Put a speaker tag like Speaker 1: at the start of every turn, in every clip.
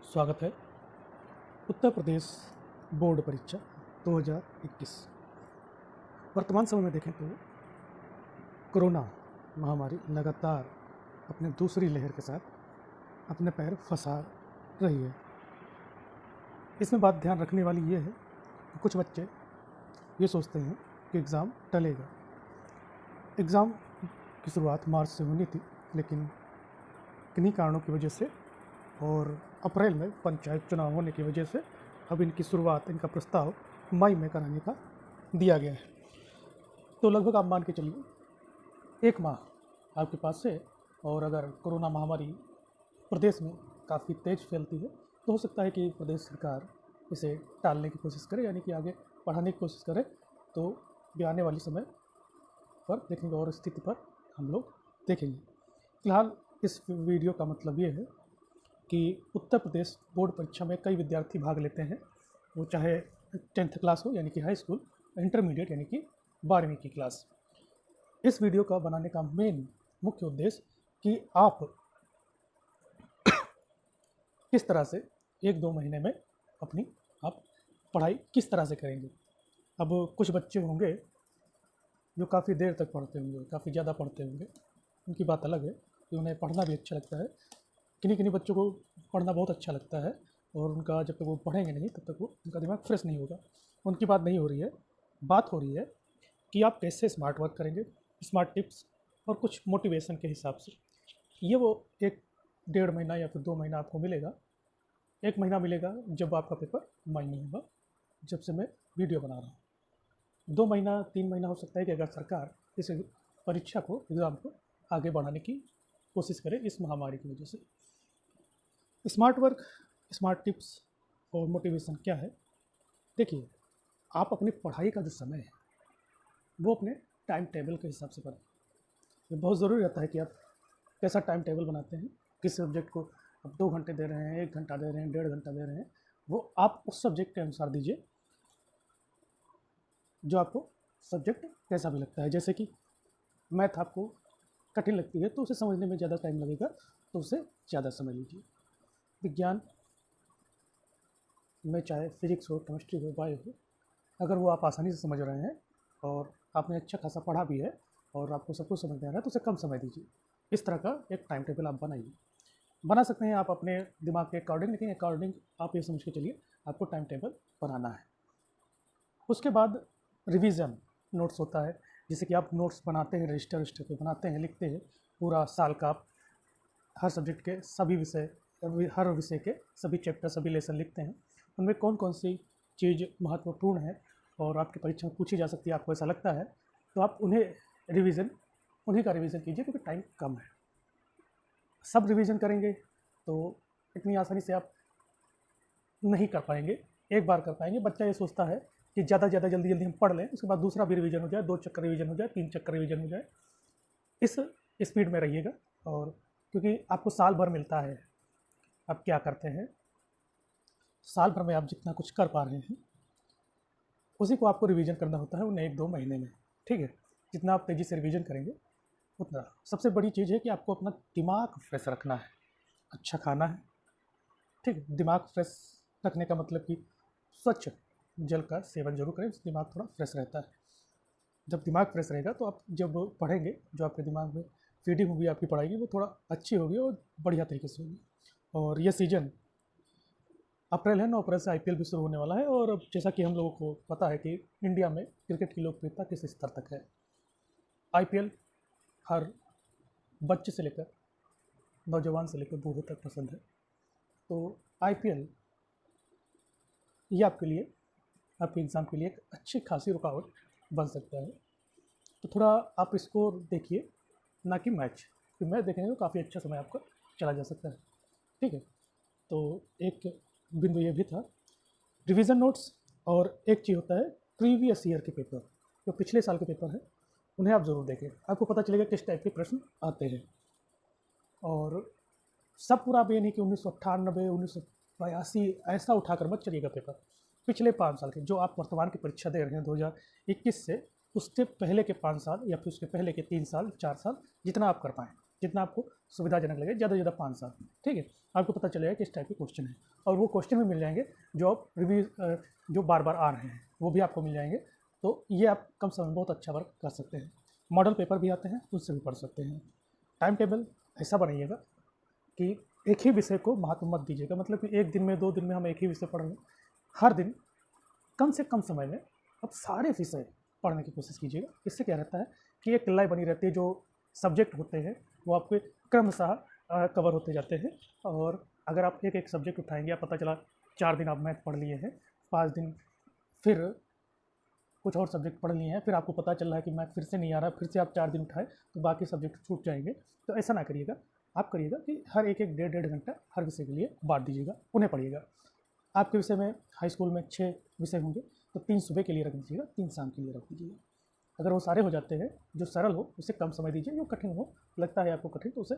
Speaker 1: स्वागत है। उत्तर प्रदेश बोर्ड परीक्षा 2021। वर्तमान समय में देखें तो कोरोना महामारी लगातार अपने दूसरी लहर के साथ अपने पैर फंसा रही है। इसमें बात ध्यान रखने वाली ये है कि कुछ बच्चे ये सोचते हैं कि एग्ज़ाम टलेगा। एग्ज़ाम की शुरुआत मार्च से होनी थी, लेकिन किन्हीं कारणों की वजह से और अप्रैल में पंचायत चुनाव होने की वजह से अब इनकी शुरुआत, इनका प्रस्ताव मई में कराने का दिया गया है। तो लगभग आप मान के चलिए 1 माह आपके पास है, और अगर कोरोना महामारी प्रदेश में काफ़ी तेज़ फैलती है तो हो सकता है कि प्रदेश सरकार इसे टालने की कोशिश करे, यानी कि आगे बढ़ाने की कोशिश करे। तो आने वाली समय पर देखेंगे और स्थिति पर हम लोग देखेंगे। फिलहाल इस वीडियो का मतलब ये है कि उत्तर प्रदेश बोर्ड परीक्षा में कई विद्यार्थी भाग लेते हैं, वो चाहे 10th क्लास हो यानी कि हाई स्कूल, इंटरमीडिएट यानी कि 12वीं की क्लास। इस वीडियो का बनाने का मुख्य उद्देश्य कि आप किस तरह से 1-2 महीने में अपनी आप पढ़ाई किस तरह से करेंगे। अब कुछ बच्चे होंगे जो काफ़ी देर तक पढ़ते होंगे, काफ़ी ज़्यादा पढ़ते होंगे, उनकी बात अलग है कि उन्हें पढ़ना भी अच्छा लगता है। किन्हीं बच्चों को पढ़ना बहुत अच्छा लगता है और उनका जब तक वो पढ़ेंगे नहीं तब तक वो उनका दिमाग फ्रेश नहीं होगा। उनकी बात नहीं हो रही है, बात हो रही है कि आप कैसे स्मार्ट वर्क करेंगे, स्मार्ट टिप्स और कुछ मोटिवेशन के हिसाब से। ये वो 1-1.5 महीना या फिर 2 महीना आपको मिलेगा। 1 महीना मिलेगा जब आपका पेपर मई में होगा, जब से मैं वीडियो बना रहा हूँ। 2 महीना 3 महीना हो सकता है कि अगर सरकार इस परीक्षा को, एग्ज़ाम को आगे बढ़ाने की कोशिश करे इस महामारी की वजह से। स्मार्ट वर्क, स्मार्ट टिप्स और मोटिवेशन क्या है? देखिए, आप अपनी पढ़ाई का जो समय है वो अपने टाइम टेबल के हिसाब से करें। ये बहुत ज़रूरी रहता है कि आप कैसा टाइम टेबल बनाते हैं, किस सब्जेक्ट को आप 2 घंटे दे रहे हैं, 1 घंटा दे रहे हैं, 1.5 घंटा दे रहे हैं, वो आप उस सब्जेक्ट के अनुसार दीजिए जो आपको सब्जेक्ट कैसा भी लगता है। जैसे कि मैथ आपको कठिन लगती है तो उसे समझने में ज़्यादा टाइम लगेगा, तो उसे ज़्यादा समय लीजिए। विज्ञान में चाहे फिजिक्स हो, केमिस्ट्री हो, बायो हो, अगर वो आप आसानी से समझ रहे हैं और आपने अच्छा खासा पढ़ा भी है और आपको सब कुछ समझ में आ रहा है तो उसे कम समय दीजिए। इस तरह का एक टाइम टेबल आप बनाइए। बना सकते हैं आप अपने दिमाग के अकॉर्डिंग, लेकिन अकॉर्डिंग आप ये समझ के चलिए आपको टाइम टेबल बनाना है। उसके बाद रिवीजन नोट्स होता है, जैसे कि आप नोट्स बनाते हैं, रजिस्टर पे बनाते हैं, लिखते हैं पूरा साल का। आप हर सब्जेक्ट के सभी विषय, हर विषय के सभी चैप्टर, सभी लेसन लिखते हैं। उनमें कौन कौन सी चीज़ महत्वपूर्ण है और आपकी परीक्षा में पूछी जा सकती है, आपको ऐसा लगता है, तो आप उन्हीं का रिवीजन कीजिए, क्योंकि टाइम कम है। सब रिवीजन करेंगे तो इतनी आसानी से आप नहीं कर पाएंगे, एक बार कर पाएंगे। बच्चा ये सोचता है कि ज़्यादा जल्दी हम पढ़ लें, उसके बाद दूसरा भी रिवीजन हो जाए, 2 चक्कर रिवीजन हो जाए, 3 चक्कर रिवीजन हो जाए। इस स्पीड में रहिएगा, और क्योंकि आपको साल भर मिलता है, आप क्या करते हैं साल भर में, आप जितना कुछ कर पा रहे हैं उसी को आपको रिवीजन करना होता है उन 1-2 महीने में। ठीक है, जितना आप तेज़ी से रिवीजन करेंगे उतना। सबसे बड़ी चीज़ है कि आपको अपना दिमाग फ्रेश रखना है, अच्छा खाना है। ठीक है, दिमाग फ्रेश रखने का मतलब कि स्वच्छ जल का सेवन जरूर करें, उससे दिमाग थोड़ा फ्रेश रहता है। जब दिमाग फ्रेश रहेगा तो आप जब पढ़ेंगे, जो आपके दिमाग में फीडिंग होगी आपकी पढ़ाई की, वो थोड़ा अच्छी होगी और बढ़िया तरीके से होगी। और ये सीजन अप्रैल है, 9 अप्रैल से आईपीएल भी शुरू होने वाला है। और अब जैसा कि हम लोगों को पता है कि इंडिया में क्रिकेट की लोकप्रियता किस स्तर तक है। आईपीएल हर बच्चे से लेकर नौजवान से लेकर बूढ़ों तक पसंद है। तो आईपीएल ये आपके लिए, आपके एग्ज़ाम के लिए एक अच्छी खासी रुकावट बन सकता है। तो थोड़ा आप इसको देखिए, ना कि मैच, क्योंकि मैच देखेंगे तो काफ़ी अच्छा समय आपका चला जा सकता है। ठीक है, तो एक बिंदु ये भी था रिवीजन नोट्स। और एक चीज़ होता है प्रीवियस ईयर के पेपर, जो पिछले साल के पेपर हैं उन्हें आप ज़रूर देखें, आपको पता चलेगा किस टाइप के प्रश्न आते हैं। और सब पूरा आप ये नहीं कि 1998 1982 ऐसा उठाकर मत चलिएगा पेपर। पिछले 5 साल के, जो आप वर्तमान की परीक्षा दे रहे हैं 2021 से, उससे पहले के 5 साल या फिर उसके पहले के 3 साल 4 साल, जितना आप कर पाएँ जितना आपको सुविधाजनक लगे, ज़्यादा से ज़्यादा 5 साल, ठीक है। आपको पता चलेगा कि इस टाइप के क्वेश्चन है, और वो क्वेश्चन भी मिल जाएंगे जो आप जो बार बार आ रहे हैं वो भी आपको मिल जाएंगे। तो ये आप कम समय में बहुत अच्छा वर्क कर सकते हैं। मॉडल पेपर भी आते हैं, उससे भी पढ़ सकते हैं। टाइम टेबल ऐसा बनाइएगा कि एक ही विषय को महत्व मत दीजिएगा, मतलब कि एक दिन में 2 दिन में हम एक ही विषय पढ़ लें। हर दिन कम से कम समय में आप सारे विषय पढ़ने की कोशिश कीजिएगा। इससे क्या रहता है कि एक लय बनी रहती है, जो सब्जेक्ट होते हैं वो आपके क्रमशः कवर होते जाते हैं। और अगर आप एक एक सब्जेक्ट उठाएंगे, आप पता चला 4 दिन आप मैथ पढ़ लिए हैं, 5 दिन फिर कुछ और सब्जेक्ट पढ़ लिए हैं, फिर आपको पता चल रहा है कि मैथ फिर से नहीं आ रहा, फिर से आप 4 दिन उठाए तो बाकी सब्जेक्ट छूट जाएंगे। तो ऐसा ना करिएगा। आप करिएगा कि हर एक 1.5 घंटा हर विषय के लिए बांट दीजिएगा, उन्हें पढ़िएगा। आपके विषय में हाई स्कूल में 6 विषय होंगे, तो 3 सुबह के लिए रख दीजिएगा, 3 शाम के लिए रख दीजिएगा। अगर वो सारे हो जाते हैं, जो सरल हो उसे कम समय दीजिए, जो कठिन हो लगता है आपको कठिन तो उसे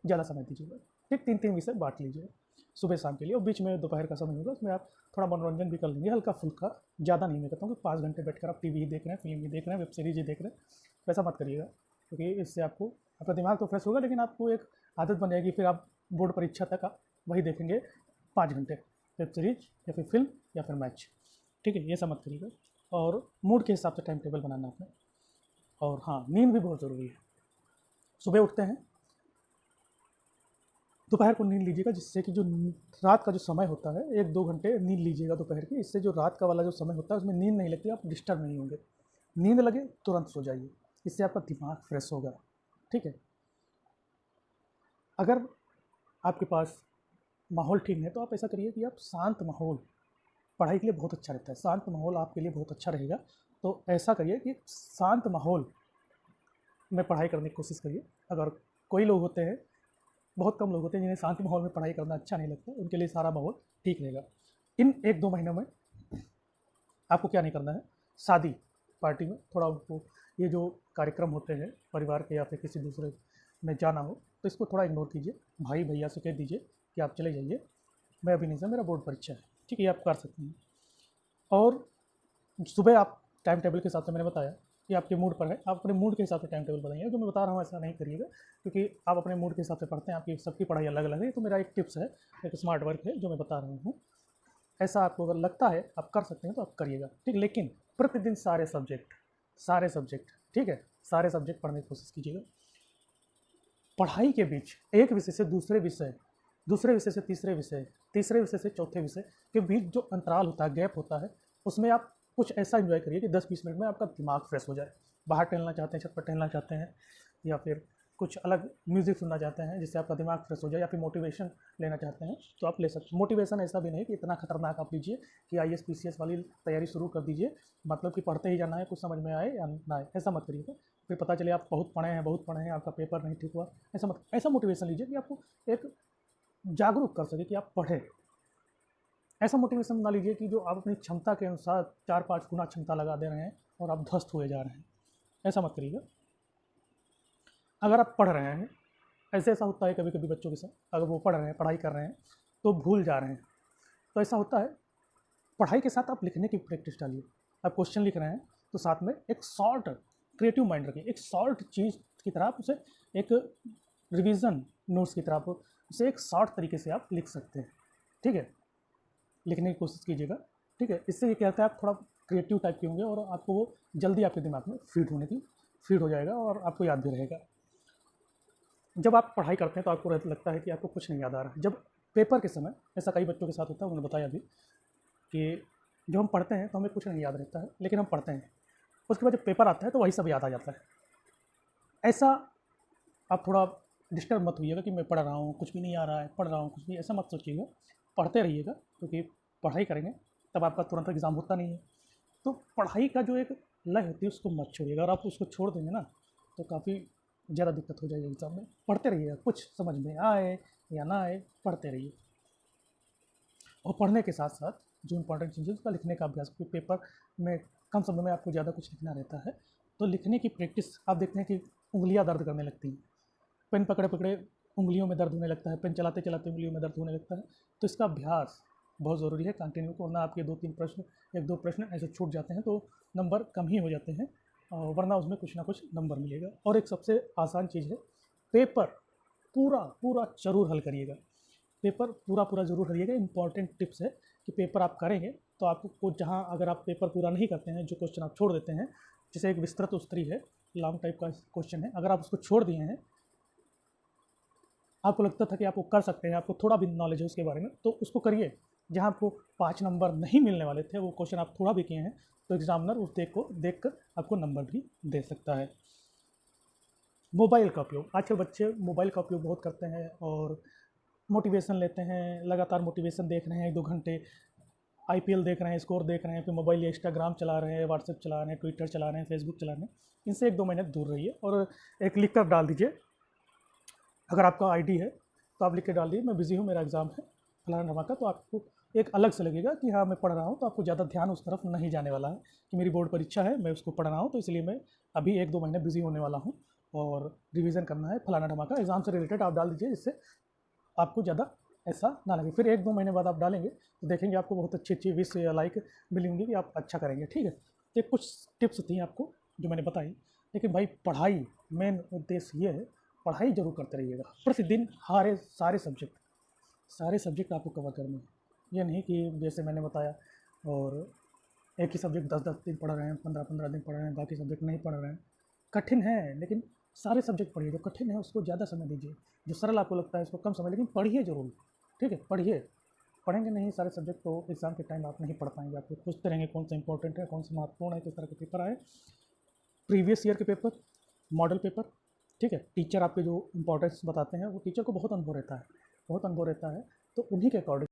Speaker 1: ज़्यादा समय दीजिएगा। ठीक 3-3 विषय बांट लीजिए सुबह शाम के लिए, और बीच में दोपहर का समय होगा उसमें आप थोड़ा मनोरंजन भी कर लेंगे, हल्का फुल्का। ज़्यादा नहीं, मैं कहता हूँ कि 5 घंटे बैठकर आप टीवी ही देख रहे हैं, फिल्म ही देख रहे हैं, वेब सीरीज ही देख रहे हैं, वैसा मत करिएगा। क्योंकि इससे आपको आपका दिमाग तो फ्रेश होगा, लेकिन आपको एक आदत बन जाएगी, फिर आप बोर्ड परीक्षा तक आप वही देखेंगे 5 घंटे, वेब सीरीज या फिर फिल्म या फिर मैच। ठीक है, ये सब मत करिएगा। और मूड के हिसाब से टाइम टेबल बनाना आपने। और हाँ, नींद भी बहुत ज़रूरी है। सुबह उठते हैं, दोपहर को नींद लीजिएगा, जिससे कि जो रात का जो समय होता है 1-2 घंटे नींद लीजिएगा दोपहर की। इससे जो रात का वाला जो समय होता है उसमें नींद नहीं लगती, आप डिस्टर्ब नहीं होंगे। नींद लगे तुरंत सो जाइए, इससे आपका दिमाग फ्रेश होगा। ठीक है। अगर आपके पास माहौल ठीक है तो आप ऐसा करिए कि आप शांत माहौल, पढ़ाई के लिए बहुत अच्छा रहता है, शांत माहौल आपके लिए बहुत अच्छा रहेगा। तो ऐसा करिए कि शांत माहौल में पढ़ाई करने की कोशिश करिए। अगर कोई लोग होते हैं, बहुत कम लोग होते हैं जिन्हें शांत माहौल में पढ़ाई करना अच्छा नहीं लगता, उनके लिए सारा माहौल ठीक रहेगा। इन 1-2 महीनों में आपको क्या नहीं करना है, शादी पार्टी में थोड़ा उनको, ये जो कार्यक्रम होते हैं परिवार के या फिर किसी दूसरे में जाना हो, तो इसको थोड़ा इग्नोर कीजिए। भाई भैया से कह दीजिए कि आप चले जाइए, मैं अभी नहीं जा, मेरा बोर्ड परीक्षा है। ठीक है, ये आप कर सकते हैं। और सुबह आप टाइम टेबल के हिसाब से, मैंने बताया कि आपके मूड पर है, आप अपने मूड के हिसाब से टाइम टेबल बनाइए। जो मैं बता रहा हूँ ऐसा नहीं करिएगा, क्योंकि आप अपने मूड के हिसाब से पढ़ते हैं, आपकी सबकी पढ़ाई अलग अलग है। तो मेरा एक टिप्स है, एक स्मार्ट वर्क है जो मैं बता रहा हूँ। ऐसा आपको अगर लगता है आप कर सकते हैं तो आप करिएगा, ठीक। लेकिन प्रतिदिन सारे सब्जेक्ट, ठीक है, सारे सब्जेक्ट पढ़ने की कोशिश कीजिएगा। पढ़ाई के बीच एक विषय से दूसरे विषय, दूसरे विषय से तीसरे विषय, तीसरे विषय से चौथे विषय के बीच जो अंतराल होता है, गैप होता है, उसमें आप कुछ ऐसा एंजॉय करिए कि 10-20 मिनट में आपका दिमाग फ्रेश हो जाए। बाहर टहलना चाहते हैं, छत पर टहलना चाहते हैं, या फिर कुछ अलग म्यूज़िक सुनना चाहते हैं जिससे आपका दिमाग फ्रेश हो जाए, या फिर मोटिवेशन लेना चाहते हैं तो आप ले सकते हैं। मोटिवेशन ऐसा भी नहीं कि इतना खतरनाक आप लीजिए कि IAS PCS वाली तैयारी शुरू कर दीजिए, मतलब कि पढ़ते ही जाना है, कुछ समझ में आए या ना आए, ऐसा मत करिएगा। फिर पता चले आप बहुत पढ़े हैं, आपका पेपर नहीं ठीक हुआ, ऐसा मोटिवेशन लीजिए कि आपको एक जागरूक कर सके कि आप पढ़ें। ऐसा मोटिवेशन ना लीजिए कि जो आप अपनी क्षमता के अनुसार 4-5 गुना क्षमता लगा दे रहे हैं और आप ध्वस्त हुए जा रहे हैं, ऐसा मत करिएगा। अगर आप पढ़ रहे हैं, ऐसा होता है कभी कभी बच्चों के साथ, अगर वो पढ़ रहे हैं, पढ़ाई कर रहे हैं तो भूल जा रहे हैं, तो ऐसा होता है, पढ़ाई के साथ आप लिखने की प्रैक्टिस डालिए। आप क्वेश्चन लिख रहे हैं तो साथ में एक शॉर्ट क्रिएटिव माइंड रखिए, एक शॉर्ट चीज़ की तरह आप उसे, एक रिवीजन नोट्स की तरह आप उसे एक शॉर्ट तरीके से आप लिख सकते हैं। ठीक है, लिखने की कोशिश कीजिएगा। ठीक है, इससे ये क्या होता है, आप थोड़ा क्रिएटिव टाइप के होंगे और आपको वो जल्दी आपके दिमाग में फीड हो जाएगा और आपको याद भी रहेगा। जब आप पढ़ाई करते हैं तो आपको लगता है कि आपको कुछ नहीं याद आ रहा है। जब पेपर के समय, ऐसा कई बच्चों के साथ होता है, उन्होंने बताया भी कि जब हम पढ़ते हैं तो हमें कुछ नहीं याद रहता है, लेकिन हम पढ़ते हैं, उसके बाद जब पेपर आता है तो वही सब याद आ जाता है। ऐसा आप थोड़ा डिस्टर्ब मत होइएगा कि मैं पढ़ रहा हूँ कुछ भी नहीं आ रहा है, पढ़ रहा हूँ कुछ भी, ऐसा मत सोचिएगा। पढ़ते रहिएगा, क्योंकि पढ़ाई करेंगे तब आपका तुरंत एग्ज़ाम होता नहीं है। तो पढ़ाई का जो एक लय होती है उसको मत छोड़िएगा, अगर आप उसको छोड़ देंगे ना तो काफ़ी ज़्यादा दिक्कत हो जाएगी एग्ज़ाम में। पढ़ते रहिएगा, कुछ समझ में आए या ना आए, पढ़ते रहिए। और पढ़ने के साथ साथ जो इंपॉर्टेंट चीज़ है उसका लिखने का अभ्यास, क्योंकि पेपर में कम समय में आपको ज़्यादा कुछ लिखना रहता है। तो लिखने की प्रैक्टिस, आप देखते हैं कि उंगलियां दर्द करने लगती हैं, पेन पकड़े पकड़े उंगलियों में दर्द होने लगता है, पेन चलाते चलाते उंगलियों में दर्द होने लगता है। तो इसका अभ्यास बहुत ज़रूरी है, कंटिन्यू, वरना आपके 2-3 प्रश्न, 1-2 प्रश्न ऐसे छूट जाते हैं तो नंबर कम ही हो जाते हैं, वरना उसमें कुछ ना कुछ नंबर मिलेगा। और एक सबसे आसान चीज़ है पेपर पूरा पूरा ज़रूर हल करिएगा। पेपर पूरा पूरा ज़रूर करिएगा। इंपॉर्टेंट टिप्स है कि पेपर आप करेंगे तो आपको जहाँ अगर आप पेपर पूरा नहीं करते हैं, जो क्वेश्चन आप छोड़ देते हैं, जैसे एक विस्तृत उत्तरी है, लॉन्ग टाइप का क्वेश्चन है, अगर आप उसको छोड़ दिए हैं, आपको लगता था कि आप वो कर सकते हैं, आपको थोड़ा भी नॉलेज है उसके बारे में, तो उसको करिए। जहाँ आपको 5 नंबर नहीं मिलने वाले थे, वो क्वेश्चन आप थोड़ा भी किए हैं, तो एग्जामिनर उस देख कर आपको नंबर भी दे सकता है। मोबाइल का उपयोग, आजकल बच्चे मोबाइल का उपयोग बहुत करते हैं और मोटिवेशन लेते हैं, लगातार मोटिवेशन देख रहे हैं 1-2 घंटे, आईपीएल देख रहे हैं, स्कोर देख रहे हैं, फिर मोबाइल या इंस्टाग्राम चला रहे हैं, व्हाट्सएप चला रहे हैं, ट्विटर चला रहे हैं, फेसबुक चला रहे हैं। इनसे 1-2 महीने दूर रहिए और एक लिख कर डाल दीजिए, अगर आपका आईडी है तो आप लिख के डाल दीजिए मैं बिज़ी हूँ, मेरा एग्ज़ाम है फलाना ढमाका, तो आपको एक अलग से लगेगा कि हाँ मैं पढ़ रहा हूँ, तो आपको ज़्यादा ध्यान उस तरफ नहीं जाने वाला है कि मेरी बोर्ड परीक्षा है, मैं उसको पढ़ रहा हूँ, तो इसलिए मैं अभी 1-2 महीने बिज़ी होने वाला हूँ और रिवीजन करना है फलाना ढमाका, एग्ज़ाम से रिलेटेड आप डाल दीजिए, जिससे आपको ज़्यादा ऐसा ना लगे। फिर 1-2 महीने बाद आप डालेंगे तो देखेंगे आपको बहुत अच्छी विश या लाइक मिलेंगी कि आप अच्छा करेंगे, ठीक है। तो ये कुछ टिप्स थी आपको जो मैंने बताई, लेकिन भाई पढ़ाई, मेन उद्देश्य ये है, पढ़ाई ज़रूर करते रहिएगा प्रतिदिन, सारे सब्जेक्ट आपको कवर करने हैं। ये नहीं कि जैसे मैंने बताया और एक ही सब्जेक्ट 10-10 दिन पढ़ रहे हैं, 15-15 दिन पढ़ रहे हैं, बाकी सब्जेक्ट नहीं पढ़ रहे हैं। कठिन है, लेकिन सारे सब्जेक्ट पढ़िए, जो कठिन है उसको ज़्यादा समय दीजिए, जो सरल आपको लगता है उसको कम समय, लेकिन पढ़िए ज़रूर, ठीक है, पढ़िए। पढ़ेंगे नहीं सारे सब्जेक्ट तो एग्ज़ाम के टाइम आप नहीं पढ़ पाएंगे, आप पूछते रहेंगे कौन सा इंपॉर्टेंट है, कौन सा महत्वपूर्ण है, किस तरह के पेपर आए, प्रीवियस ईयर के पेपर, मॉडल पेपर, ठीक है। टीचर आपके जो इंपॉर्टेंस बताते हैं, वो टीचर को बहुत अनुभव रहता है, तो उन्हीं के अकॉर्डिंग